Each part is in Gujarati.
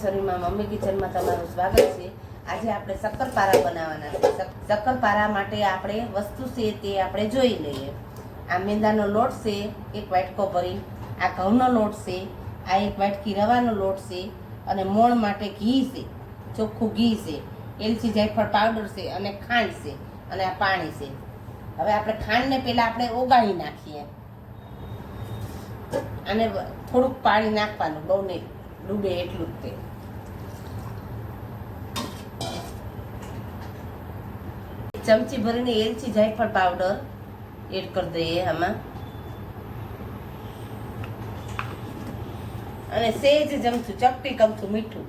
રસોઈમાં મમ્મી કિચનમાં તમારું સ્વાગત છે। આજે આપણે શક્કરપારા બનાવવાના છે। શક્કરપારા માટે આપણે વસ્તુ છે તે આપણે જોઈ લઈએ। આ મેંદાનો લોટ છે, એક વાટકો ભરી, આ ઘઉંનો લોટ છે, આ એક વાટકી રવાનો લોટ છે, અને મોણ માટે ઘી છે, ચોખ્ખું ઘી છે, એલચી જાયફળ પાવડર છે, અને ખાંડ છે, અને આ પાણી છે। હવે આપણે ખાંડને પહેલાં આપણે ઓગાળી નાખીએ, અને થોડુંક પાણી નાખવાનું, બહુ નહીં ડૂબે એટલું જ તે। ચમચી ભરીને એલચી જાયફળ પાવડર એડ કરી દઈએ આમાં, અને સેજ ચમચું ચપટી કમથું મીઠું।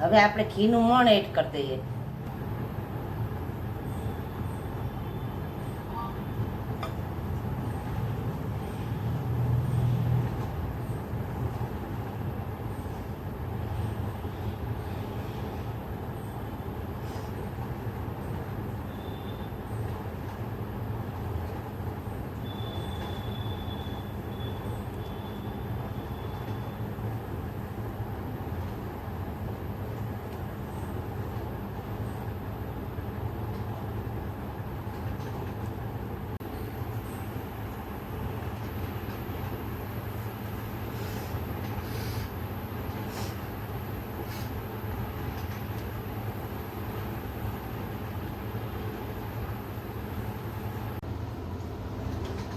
હવે આપણે ઘીનું મોણ એડ કરી દઈએ।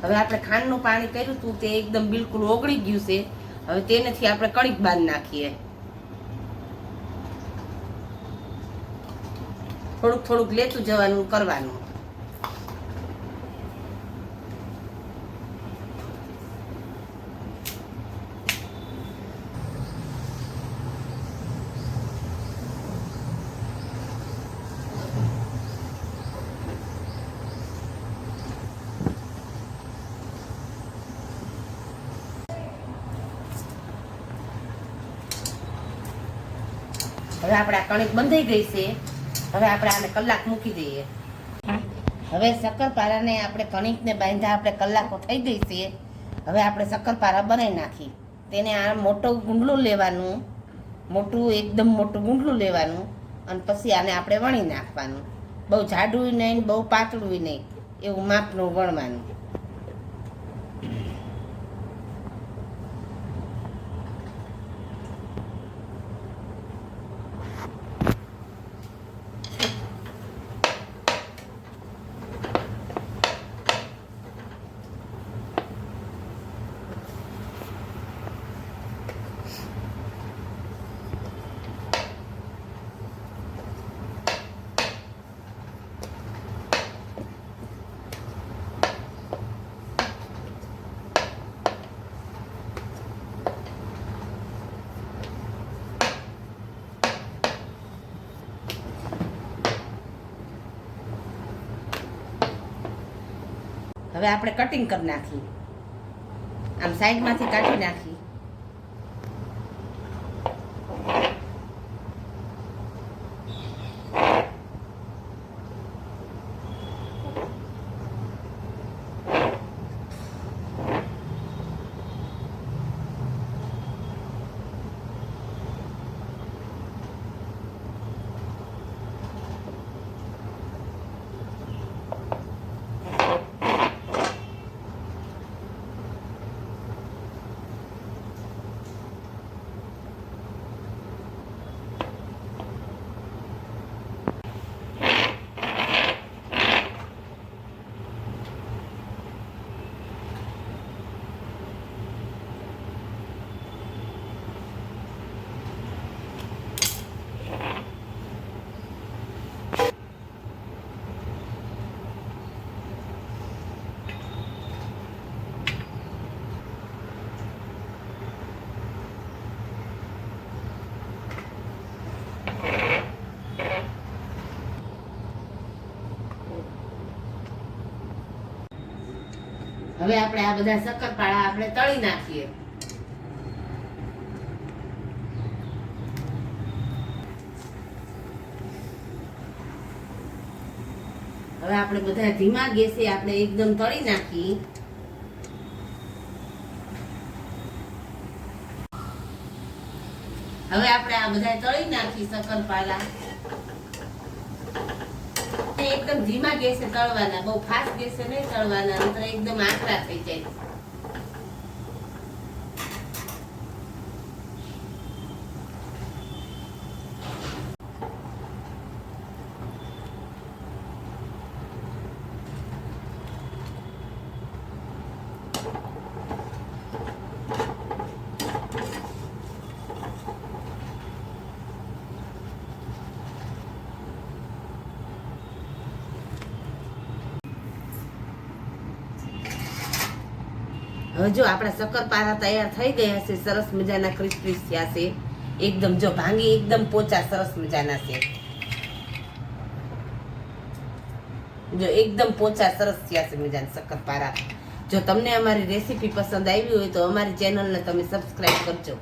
હવે આપણે ખાંડનું પાણી કર્યું હતું તે એકદમ બિલકુલ ઓગળી ગયું છે। હવે તેનાથી આપણે કણીક બાંધી નાખીએ, થોડુંક થોડુંક લેતું જવાનું કરવાનું। હવે આપણે આ કણિક બંધાઈ ગઈ છે। હવે આપણે આને કલાક મૂકી દઈએ। હવે શક્કરપારાને આપણે કણિકને બાંધ્યા આપણે કલાકો થઈ ગઈ છે। હવે આપણે શક્કરપારા બનાવી નાખી। તેને આ મોટું ગુંડલું લેવાનું, મોટું એકદમ મોટું ગુંડલું લેવાનું, અને પછી આને આપણે વણી નાખવાનું। બહુ જાડું નહીં, બહુ પાતળું નહીં, એવું માપનું વણવાનું। હવે આપણે કટિંગ કરી નાખી, આમ સાઈડમાંથી કાઢી નાખી। હવે આપણે આ બધા શક્કરપારા આપણે તળી નાખીએ। હવે આપણે બધા ધીમા ગેસે આપણે એકદમ તળી નાખી. હવે આપણે આ બધા તળી નાખી શક્કરપારા. એકદમ ધીમા ગેસે તળવાના, બહુ ફાસ્ટ ગેસે નહીં તળવાના, નહીતર એકદમ આકરા થઈ જાય. હવે જો આપણા શક્કરપારા તૈયાર થઈ ગયા છે, સરસ મજાના ક્રિસ્પી થયા છે એકદમ. જો ભાંગી એકદમ પોચા સરસ મજાના છે. જો એકદમ પોચા સરસ થયા છે મજાના શક્કરપારા. જો તમને અમારી રેસીપી પસંદ આવી હોય તો અમારી ચેનલને તમે સબસ્ક્રાઇબ કરજો.